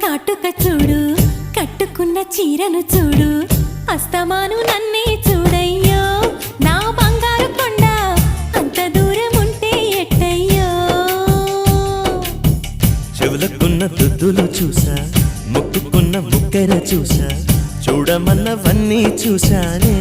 కాటుక చూడు కట్టుకున్న చీరను చూడు అస్తమాను నన్నే చూడయ్యో నా బంగారు కొండ అంత దూరం ఉంటే ఎట్టయ్యో చెవులకున్న దుద్దులు చూసా ముక్కుకున్న ముక్కెర చూసా చూడమన్నవన్నీ చూసానే